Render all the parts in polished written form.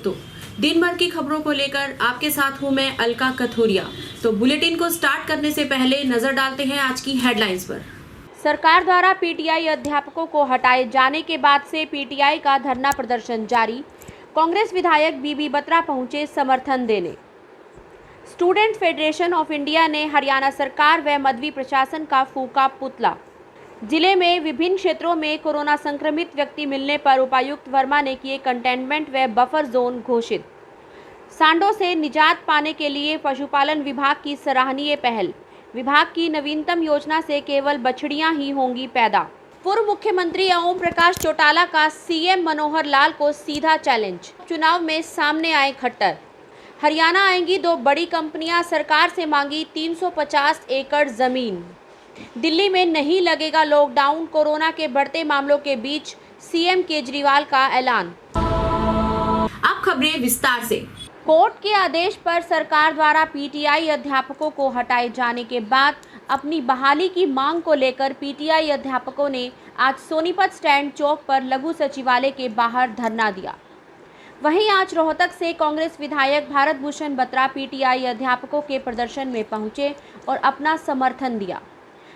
दोस्तों, दिन भर की खबरों को लेकर आपके साथ हूं मैं अलका कथोरिया। तो बुलेटिन को स्टार्ट करने से पहले नजर डालते हैं आज की हेडलाइंस पर। सरकार द्वारा पीटीआई अध्यापकों को हटाए जाने के बाद से पीटीआई का धरना प्रदर्शन जारी। कांग्रेस विधायक बीबी बत्रा पहुंचे समर्थन देने। स्टूडेंट फेडरेशन ऑफ इंडिया ने हरियाणा सरकार व मध्य प्रशासन का फूंका पुतला। जिले में विभिन्न क्षेत्रों में कोरोना संक्रमित व्यक्ति मिलने पर उपायुक्त वर्मा ने किए कंटेनमेंट व बफर जोन घोषित। सांडों से निजात पाने के लिए पशुपालन विभाग की सराहनीय पहल। विभाग की नवीनतम योजना से केवल बछड़ियां ही होंगी पैदा। पूर्व मुख्यमंत्री ओम प्रकाश चौटाला का सीएम मनोहर लाल को सीधा चैलेंज। चुनाव में सामने आए खट्टर। हरियाणा आएंगी दो बड़ी कंपनियां, सरकार से मांगी 350 एकड़ जमीन। दिल्ली में नहीं लगेगा लॉकडाउन। कोरोना के बढ़ते मामलों के बीच सीएम केजरीवाल का ऐलान। अब खबरें विस्तार से। कोर्ट के आदेश पर सरकार द्वारा पीटीआई अध्यापकों को हटाए जाने के बाद अपनी बहाली की मांग को लेकर पीटीआई अध्यापकों ने आज सोनीपत स्टैंड चौक पर लघु सचिवालय के बाहर धरना दिया। वहीं आज रोहतक से कांग्रेस विधायक भारत भूषण बत्रा पीटीआई अध्यापकों के प्रदर्शन में पहुंचे और अपना समर्थन दिया।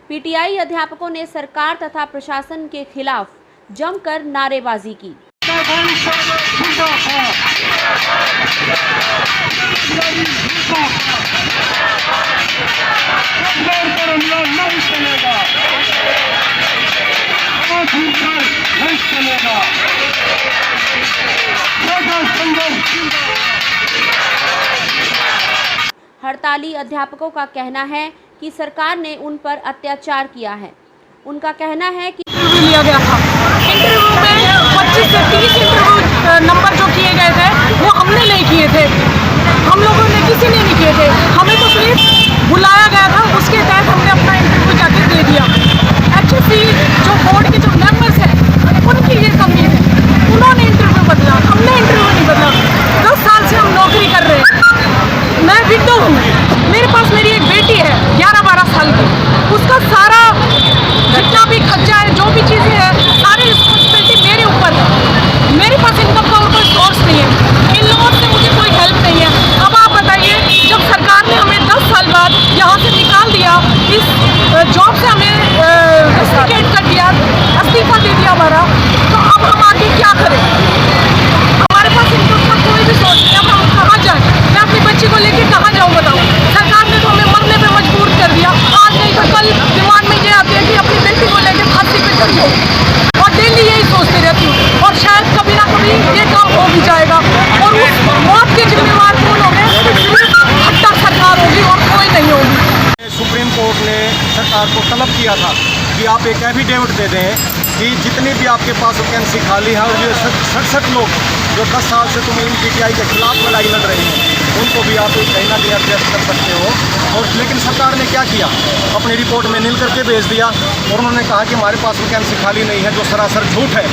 पीटीआई अध्यापकों ने सरकार तथा प्रशासन के खिलाफ जमकर नारेबाजी की। हड़ताली अध्यापकों का कहना है कि सरकार ने उन पर अत्याचार किया है। उनका कहना है कि इंटरव्यू लिया गया था। इंटरव्यू में 25 से 30 इंटरव्यू नंबर जो किए गए थे वो हमने नहीं किए थे, हम लोगों ने किसी ने नहीं किए थे। हमें तो सिर्फ बुलाया गया था, उसके तहत हमने अपना इंटरव्यू जाके दे दिया। HSC जो बोर्ड के जो मेंबर्स हैं उनकी ये कमी है, उन्होंने इंटरव्यू बदला, हमने इंटरव्यू नहीं बदला। 10 साल से हम नौकरी कर रहे हैं। मैं विडो हूँ, मेरे पास मेरी एक बेटी है 11-12 साल की। उसका सारा जितना भी खर्चा है, जो भी चीज़ें हैं, सारी रिस्पॉन्सिबिलिटी मेरे ऊपर है। मेरे पास इनकम का और कोई सोर्स नहीं है। इन लोगों से मुझे कोई हेल्प नहीं है। अब आप बताइए, जब सरकार ने हमें 10 साल बाद यहाँ से निकाल दिया, इस जॉब से हमें रेस्टिकेट कर दिया, इस्तीफा दे दिया हमारा, तो अब हम आगे क्या करें? हमारे पास इनकम का कोई भी सोर्स नहीं। अब हम कहाँ जाएँ? मैं अपनी बच्ची को लेकर कहाँ जाऊँ बताओ? सरकार ने तो हमें मरने पे मजबूर कर दिया। आज नहीं तो कल दिमाग में ये आती है कि अपनी बेटी को लेकर फांसी पे चढ़ जाओ, और डेली यही सोचती रहती हूँ। और शायद कभी ना कभी ये काम हो भी जाएगा, और उस मौत के जिम्मेवार कौन होंगे? हत्या सरकार होगी और कोई नहीं होगी। सुप्रीम कोर्ट ने सरकार को तलब किया था कि आप एक एफिडेविट दे दें कि जितनी भी आपके पास वैकेंसी खाली है, और ये 67 लोग जो 10 साल से तुम इन पीटीआई के खिलाफ लड़ाई लड़ रहे हैं, उनको भी आप कहीं ना कहीं एडजस्ट कर सकते हो। और लेकिन सरकार ने क्या किया, अपनी रिपोर्ट में नील करके भेज दिया, और उन्होंने कहा कि हमारे पास वैकेंसी खाली नहीं है, जो सरासर झूठ है।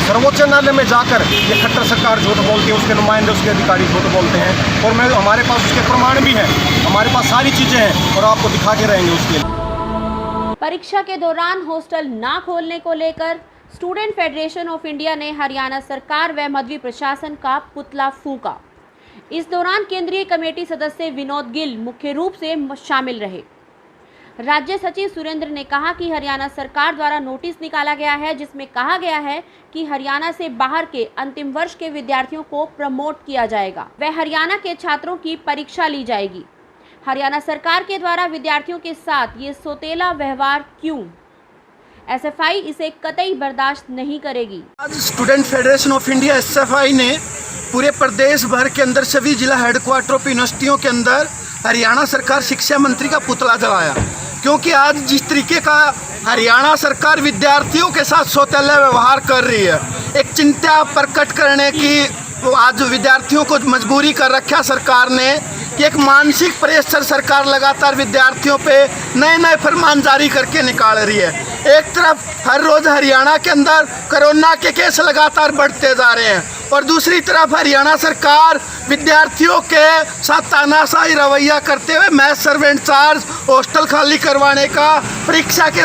सर्वोच्च न्यायालय में जाकर ये खट्टर सरकार झूठ बोलती है, उसके नुमाइंदे, उसके अधिकारी झूठ बोलते हैं, और हमारे पास उसके प्रमाण भी हैं, हमारे पास सारी चीज़ें हैं, और आपको दिखा के रहेंगे उसके लिए। परीक्षा के दौरान हॉस्टल ना खोलने को लेकर स्टूडेंट फेडरेशन ऑफ इंडिया ने हरियाणा सरकार व मध्य प्रशासन का पुतला फूंका। इस दौरान केंद्रीय कमेटी सदस्य विनोद गिल मुख्य रूप से शामिल रहे। राज्य सचिव सुरेंद्र ने कहा कि हरियाणा सरकार द्वारा नोटिस निकाला गया है, जिसमें कहा गया है कि हरियाणा से बाहर के अंतिम वर्ष के विद्यार्थियों को प्रमोट किया जाएगा व हरियाणा के छात्रों की परीक्षा ली जाएगी। हरियाणा सरकार के द्वारा विद्यार्थियों के साथ ये सौतेला व्यवहार क्यों? एसएफआई इसे कतई बर्दाश्त नहीं करेगी। आज student federation of India SFI ने पूरे प्रदेश भर के अंदर सभी जिला हेडक्वार्टर ऑफ यूनिवर्सिटियों के अंदर हरियाणा सरकार शिक्षा मंत्री का पुतला जलाया, क्योंकि आज जिस तरीके का हरियाणा सरकार विद्यार्थियों के साथ सौतेला व्यवहार कर रही है, एक चिंता प्रकट करने की आज विद्यार्थियों को मजबूरी कर रखा सरकार ने कि एक मानसिक प्रेशर सरकार लगातार विद्यार्थियों पे नए नए फरमान जारी करके निकाल रही है। एक तरफ हर रोज़ हरियाणा के अंदर कोरोना के केस लगातार बढ़ते जा रहे हैं, और दूसरी तरफ हरियाणा सरकार विद्यार्थियों के साथ तानाशाही रवैया करते हुए मैथ सर्वेंट चार्ज, हॉस्टल खाली करवाने का, परीक्षा के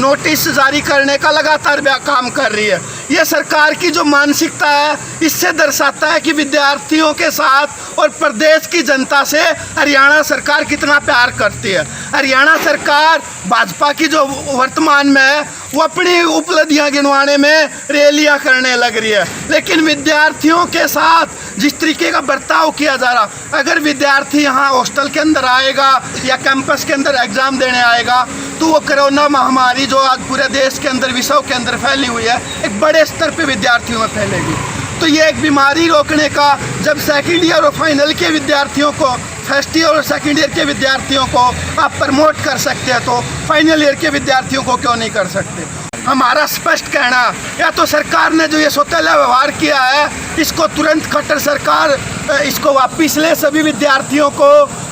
नोटिस जारी करने का लगातार काम कर रही है। ये सरकार की जो मानसिकता है इससे दर्शाता है कि विद्यार्थियों के साथ और प्रदेश की जनता से हरियाणा सरकार कितना प्यार करती है। हरियाणा सरकार भाजपा की जो वर्तमान में है वो अपनी उपलब्धियां गिनवाने में रैलियां करने लग रही है, लेकिन विद्यार्थियों के साथ जिस तरीके का बर्ताव किया जा रहा, अगर विद्यार्थी यहाँ हॉस्टल के अंदर आएगा या कैंपस के अंदर एग्ज़ाम देने आएगा तो वो कोरोना महामारी जो आज पूरे देश के अंदर विश्व के अंदर फैली हुई है एक बड़े स्तर पे विद्यार्थियों में फैलेगी। तो ये एक बीमारी रोकने का, जब सेकेंड ईयर और फाइनल के विद्यार्थियों को, फर्स्ट ईयर और सेकेंड ईयर के विद्यार्थियों को आप प्रमोट कर सकते हैं तो फाइनल ईयर के विद्यार्थियों को क्यों नहीं कर सकते। हमारा स्पष्ट कहना, या तो सरकार ने जो ये सौतेला व्यवहार किया है इसको तुरंत खट्टर सरकार इसको वापस ले, सभी विद्यार्थियों को,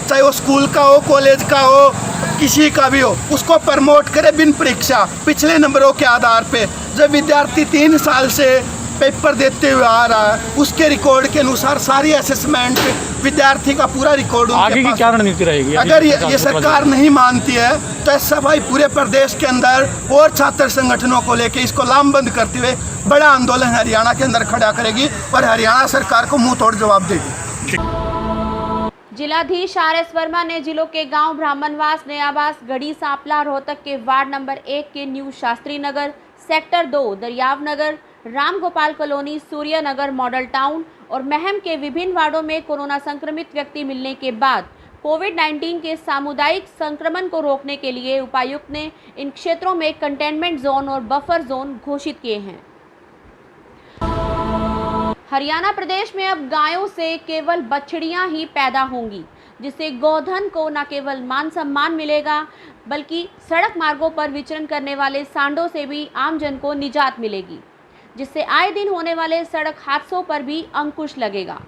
चाहे वो स्कूल का हो, कॉलेज का हो, किसी का भी हो, उसको प्रमोट करे बिन परीक्षा पिछले नंबरों के आधार पे। जब विद्यार्थी 3 साल से पेपर देते हुए आ रहा है उसके रिकॉर्ड के अनुसार सारी असेसमेंट विद्यार्थी का पूरा रिकॉर्ड आगे की क्या रणनीति रहेगी? अगर ये सरकार नहीं मानती है तो एसएफआई पूरे प्रदेश के अंदर और छात्र संगठनों को लेकर इसको लामबंद करते हुए बड़ा आंदोलन हरियाणा के अंदर खड़ा करेगी और हरियाणा सरकार को मुंह तोड़ जवाब देगी। जिलाधीश RS वर्मा ने जिलों के गांव ब्राह्मणवास, नयाबास, गढ़ी सांपला, रोहतक के वार्ड नंबर 1 के न्यू शास्त्री नगर, सेक्टर 2 दरियाव नगर, राम गोपाल कॉलोनी, सूर्य नगर मॉडल टाउन और महम के विभिन्न वार्डों में कोरोना संक्रमित व्यक्ति मिलने के बाद कोविड-19 के सामुदायिक संक्रमण को रोकने के लिए उपायुक्त ने इन क्षेत्रों में कंटेनमेंट जोन और बफर जोन घोषित किए हैं। हरियाणा प्रदेश में अब गायों से केवल बछड़ियां ही पैदा होंगी, जिससे गोधन को न केवल मान सम्मान मिलेगा बल्कि सड़क मार्गों पर विचरण करने वाले सांडों से भी आमजन को निजात मिलेगी, जिससे आए दिन होने वाले सड़क हादसों पर भी अंकुश लगेगा।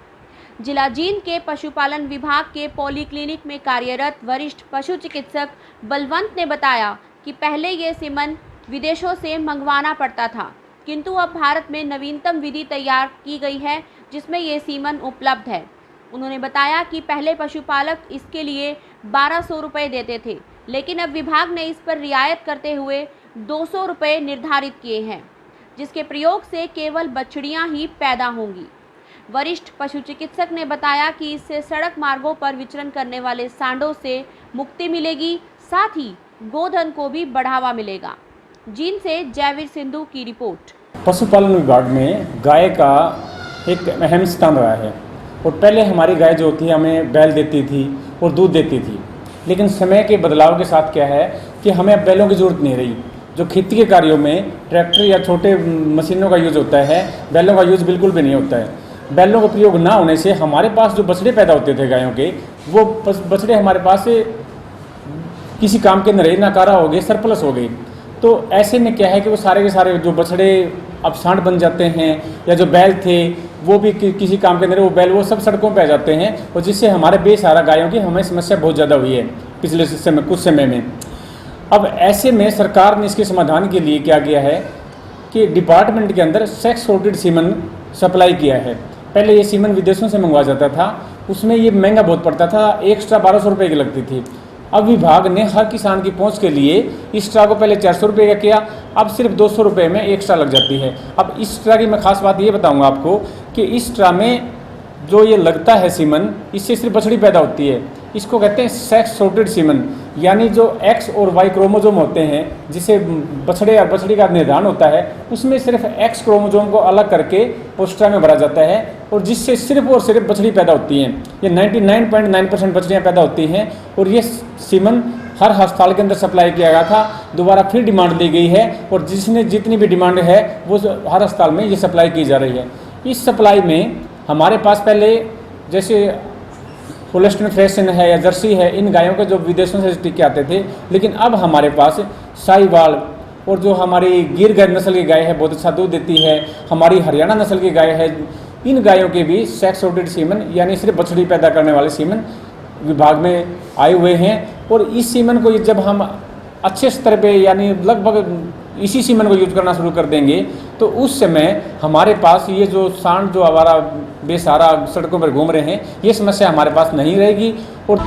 जिला जींद के पशुपालन विभाग के पॉलीक्लिनिक में कार्यरत वरिष्ठ पशु चिकित्सक बलवंत ने बताया कि पहले ये सीमन विदेशों से मंगवाना पड़ता था, किंतु अब भारत में नवीनतम विधि तैयार की गई है जिसमें ये सीमन उपलब्ध है। उन्होंने बताया कि पहले पशुपालक इसके लिए 1200 रुपये देते थे, लेकिन अब विभाग ने इस पर रियायत करते हुए 200 रुपये निर्धारित किए हैं, जिसके प्रयोग से केवल बछड़ियां ही पैदा होंगी। वरिष्ठ पशु चिकित्सक ने बताया कि इससे सड़क मार्गों पर विचरण करने वाले सांडों से मुक्ति मिलेगी, साथ ही गोधन को भी बढ़ावा मिलेगा। जींद से जयवीर सिंधु की रिपोर्ट। पशुपालन विभाग में गाय का एक अहम स्थान रहा है और पहले हमारी गाय जो होती है हमें बैल देती थी और दूध देती थी, लेकिन समय के बदलाव के साथ क्या है कि हमें अब बैलों की ज़रूरत नहीं रही। जो खेती के कार्यों में ट्रैक्टर या छोटे मशीनों का यूज़ होता है, बैलों का यूज़ बिल्कुल भी नहीं होता है। बैलों का प्रयोग ना होने से हमारे पास जो बछड़े पैदा होते थे गायों के, वो बछड़े हमारे पास किसी काम के न रहे, नाकारा हो गए, सरप्लस हो गए। तो ऐसे में क्या है कि वो सारे के सारे जो बछड़े अब सांड बन जाते हैं, या जो बैल थे वो भी किसी काम के अंदर वो बैल वो सब सड़कों पे आ जाते हैं, और जिससे हमारे बेसहारा गायों की हमें समस्या बहुत ज़्यादा हुई है पिछले कुछ समय में। अब ऐसे में सरकार ने इसके समाधान के लिए क्या किया है कि डिपार्टमेंट के अंदर सेक्स सॉर्टेड सीमन सप्लाई किया है। पहले ये सीमन विदेशों से मंगवाया जाता था, उसमें ये महंगा बहुत पड़ता था, एक्स्ट्रा 1200 रुपये की लगती थी। अब विभाग ने हर किसान की पहुंच के लिए इस ट्रा को पहले 400 रुपये का किया, अब सिर्फ 200 रुपये में एक्स्ट्रा लग जाती है। अब इस ट्रा की मैं खास बात ये बताऊंगा आपको कि इस ट्रा में जो ये लगता है सीमन, इससे सिर्फ बछड़ी पैदा होती है। इसको कहते हैं सेक्स सॉर्टेड सीमन, यानी जो X और Y क्रोमोजोम होते हैं जिसे बछड़े और बछड़ी का निर्धारण होता है, उसमें सिर्फ X क्रोमोजोम को अलग करके उस ट्रा में भरा जाता है, और जिससे सिर्फ और सिर्फ बछड़ी पैदा होती हैं। ये 99.9% बछड़ियाँ पैदा होती हैं, और ये सीमन हर अस्पताल के अंदर सप्लाई किया गया था। दोबारा फिर डिमांड दी गई है, और जिसने जितनी भी डिमांड है वो हर अस्पताल में ये सप्लाई की जा रही है। इस सप्लाई में हमारे पास पहले जैसे होल्स्टीन फ्रिजियन है या जर्सी है, इन गायों के जो विदेशों से टीके आते थे, लेकिन अब हमारे पास साहिवाल और जो हमारी गिर गाय नस्ल की गाय है बहुत अच्छा दूध देती है, हमारी हरियाणा नस्ल की गाय है, इन गायों के भी सेक्स सॉर्टेड सीमन यानी सिर्फ बछड़ी पैदा करने वाले सीमन विभाग में आए हुए हैं। और इस सीमन को जब हम अच्छे स्तर पे यानी लगभग इसी सीमन को यूज करना शुरू कर देंगे, तो उस समय हमारे पास ये जो सांड जो हमारा बेसहारा सड़कों पर घूम रहे हैं, ये समस्या हमारे पास नहीं रहेगी। और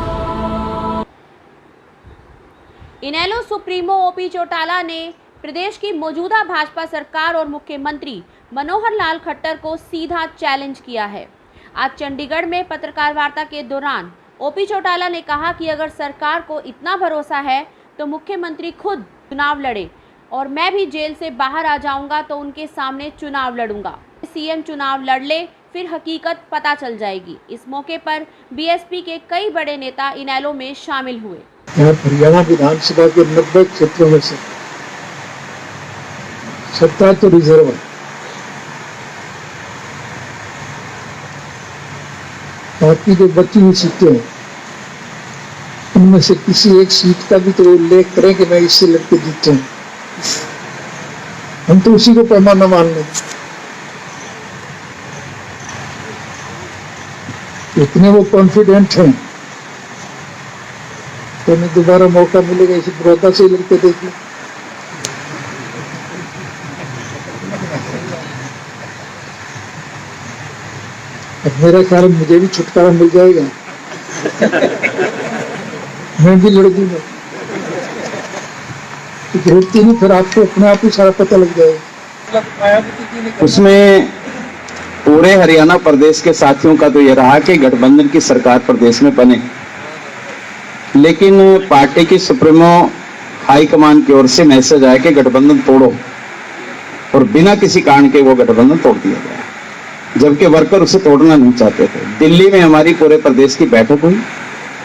इनेलो सुप्रीमो OP चौटाला ने प्रदेश की मौजूदा भाजपा सरकार और मुख्यमंत्री मनोहर लाल खट्टर को सीधा चैलेंज किया है। आज चंडीगढ़ में पत्रकार वार्ता के दौरान ओपी चौटाला ने कहा कि अगर सरकार को इतना भरोसा है तो मुख्यमंत्री खुद चुनाव लड़े और मैं भी जेल से बाहर आ जाऊंगा तो उनके सामने चुनाव लड़ूंगा। सीएम चुनाव लड़ ले, फिर हकीकत पता चल जाएगी। इस मौके पर बीएसपी के कई बड़े नेता इनेलो में शामिल हुए। हरियाणा विधानसभा के 90 क्षेत्रों में से 70 तो रिजर्व है। बाकी जो बची हुई सीटें हैं उनमें से किसी एक सीट का भी तो उल्लेख करें कि मैं इससे लड़के जीते हैं। हम तो उसी को पैमाना मान लें। इतने वो कॉन्फिडेंट हैं तो उन्हें दोबारा मौका मिलेगा इसी बड़ौदा से लड़के देखिए। अब मेरा ख्याल मुझे भी छुटकारा मिल जाएगा। मैं भी लड़ दूंगा, जरूरत ही नहीं, फिर आपको अपने आप ही सारा पता लग जाएगा। उसमें पूरे हरियाणा प्रदेश के साथियों का तो ये रहा कि गठबंधन की सरकार प्रदेश में बने, लेकिन पार्टी की सुप्रीमो हाईकमान की ओर से मैसेज आया कि गठबंधन तोड़ो, और बिना किसी कारण के वो गठबंधन तोड़ दिया गया, जबकि वर्कर उसे तोड़ना नहीं चाहते थे। दिल्ली में हमारी पूरे प्रदेश की बैठक हुई,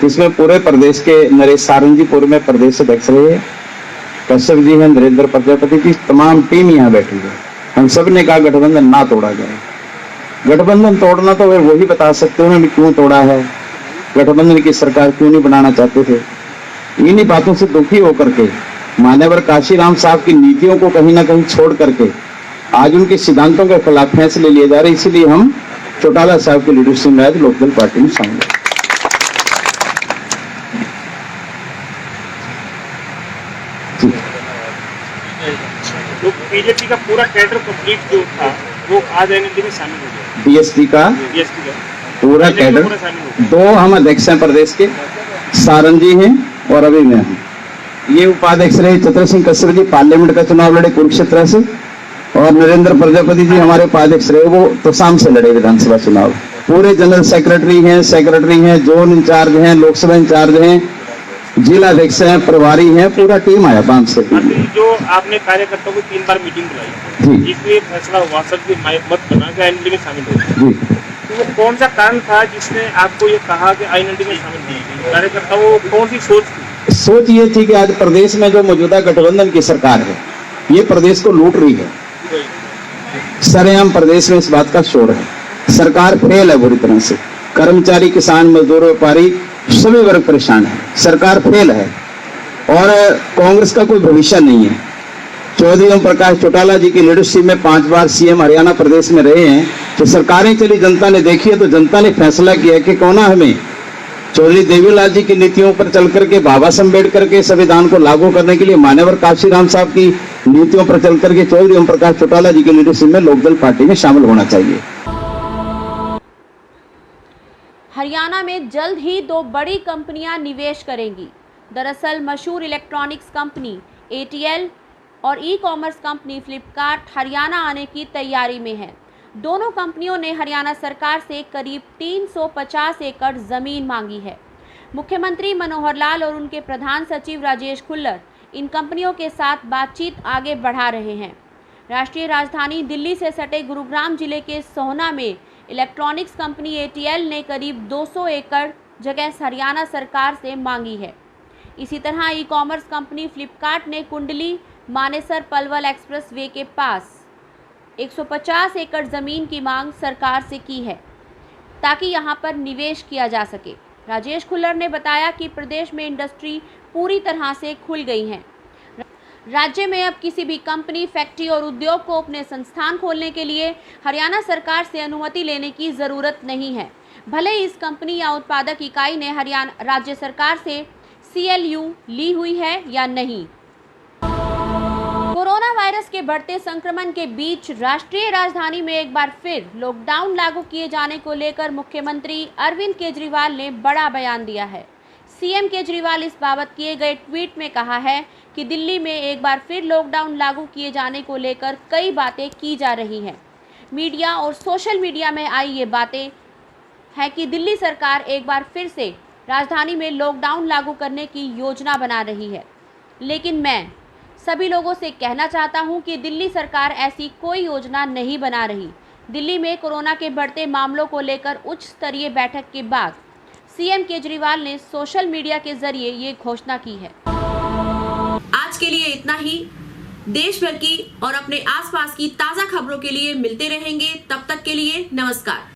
जिसमें पूरे प्रदेश के नरेश सारंगी पूर्व में प्रदेश अध्यक्ष रहे, कश्यप जी हैं, नरेंद्र प्रजापति की तमाम टीम यहाँ बैठी है। हम सब ने कहा गठबंधन ना तोड़ा जाए। गठबंधन तोड़ना तो वे वही बता सकते हैं उन्होंने क्यों तोड़ा है, गठबंधन की सरकार क्यों नहीं बनाना चाहते थे। इन्हीं बातों से दुखी होकर के मान्यवर काशीराम साहब की नीतियों को कहीं ना कहीं छोड़ करके आज उनके सिद्धांतों के खिलाफ फैसले लिए जा रहे, इसलिए हम चौटाला साहब की लीडरशिप में आज लोकदल पार्टी में शामिल हैं। तो बीजेपी का पूरा कैडर कंप्लीट जो था वो आज एनएलडी में शामिल हो गया। बीएसपी का पूरा कैडर, 2 हम अध्यक्ष हैं प्रदेश के, सारंग जी हैं और अभी मैं हूँ। ये उपाध्यक्ष रहे चतर सिंह कश्यप जी, पार्लियामेंट का चुनाव लड़े कुरुक्षेत्र से, और नरेंद्र प्रजापति जी हमारे उपाध्यक्ष रहे, वो तोसाम से लड़े विधानसभा चुनाव। पूरे जनरल सेक्रेटरी हैं, जोन इंचार्ज हैं, लोकसभा इंचार्ज हैं, जिला अध्यक्ष हैं, प्रभारी हैं, पूरा टीम आया 5 से। जो आपने कार्यकर्ताओं को 3 बार मीटिंग बुलाई, इसलिए फैसला हुआ सबकी मत बना के आईएनडी में शामिल हो। तो वो कौन सा कारण था जिसने आपको ये कहा कि आईएनडी में शामिल नहीं? कार्यकर्ताओं को कौन सी सोच थी? सोच ये थी कि आज प्रदेश में जो मौजूदा गठबंधन की सरकार है, ये प्रदेश को लूट रही है। सरेआम प्रदेश में इस बात का शोर है। सरकार फेल है बुरी तरह से। कर्मचारी, किसान, मजदूर, व्यापारी सभी वर्ग परेशान है। सरकार फेल है और कांग्रेस का कोई भविष्य नहीं है। चौधरी ओम प्रकाश चौटाला जी की लीडरशिप में 5 बार सीएम हरियाणा प्रदेश में रहे हैं। तो सरकारें चली, जनता ने देखी है, तो जनता ने फैसला किया कि कौन हमें चौधरी देवीलाल जी की नीतियों पर चल करके, बाबा साहब अम्बेडकर के संविधान को लागू करने के लिए मान्यवर काशीराम साहब की नीतियों पर चल करके चौधरी ओम प्रकाश चौटाला जी की लीडरशिप में लोकदल पार्टी में शामिल होना चाहिए। हरियाणा में जल्द ही 2 बड़ी कंपनियां निवेश करेंगी। दरअसल मशहूर इलेक्ट्रॉनिक्स कंपनी ATL और ई-कॉमर्स कंपनी फ्लिपकार्ट हरियाणा आने की तैयारी में है। दोनों कंपनियों ने हरियाणा सरकार से करीब 350 एकड़ ज़मीन मांगी है। मुख्यमंत्री मनोहर लाल और उनके प्रधान सचिव राजेश खुल्लर इन कंपनियों के साथ बातचीत आगे बढ़ा रहे हैं। राष्ट्रीय राजधानी दिल्ली से सटे गुरुग्राम जिले के सोहना में इलेक्ट्रॉनिक्स कंपनी ATL ने करीब 200 एकड़ जगह हरियाणा सरकार से मांगी है। इसी तरह ई-कॉमर्स कंपनी फ्लिपकार्ट ने कुंडली मानेसर पलवल एक्सप्रेस वे के पास 150 एकड़ ज़मीन की मांग सरकार से की है ताकि यहां पर निवेश किया जा सके। राजेश खुल्लर ने बताया कि प्रदेश में इंडस्ट्री पूरी तरह से खुल गई है। राज्य में अब किसी भी कंपनी, फैक्ट्री और उद्योग को अपने संस्थान खोलने के लिए हरियाणा सरकार से अनुमति लेने की ज़रूरत नहीं है, भले इस कंपनी या उत्पादक इकाई ने हरियाणा राज्य सरकार से CLU ली हुई है या नहीं। कोरोना वायरस के बढ़ते संक्रमण के बीच राष्ट्रीय राजधानी में एक बार फिर लॉकडाउन लागू किए जाने को लेकर मुख्यमंत्री अरविंद केजरीवाल ने बड़ा बयान दिया है। सीएम केजरीवाल इस बाबत किए गए ट्वीट में कहा है कि दिल्ली में एक बार फिर लॉकडाउन लागू किए जाने को लेकर कई बातें की जा रही हैं। मीडिया और सोशल मीडिया में आई ये बातें हैं कि दिल्ली सरकार एक बार फिर से राजधानी में लॉकडाउन लागू करने की योजना बना रही है। लेकिन मैं सभी लोगों से कहना चाहता हूं कि दिल्ली सरकार ऐसी कोई योजना नहीं बना रही। दिल्ली में कोरोना के बढ़ते मामलों को लेकर उच्च स्तरीय बैठक के बाद सीएम केजरीवाल ने सोशल मीडिया के जरिए ये घोषणा की है। आज के लिए इतना ही। देश भर की और अपने आसपास की ताज़ा खबरों के लिए मिलते रहेंगे। तब तक के लिए नमस्कार।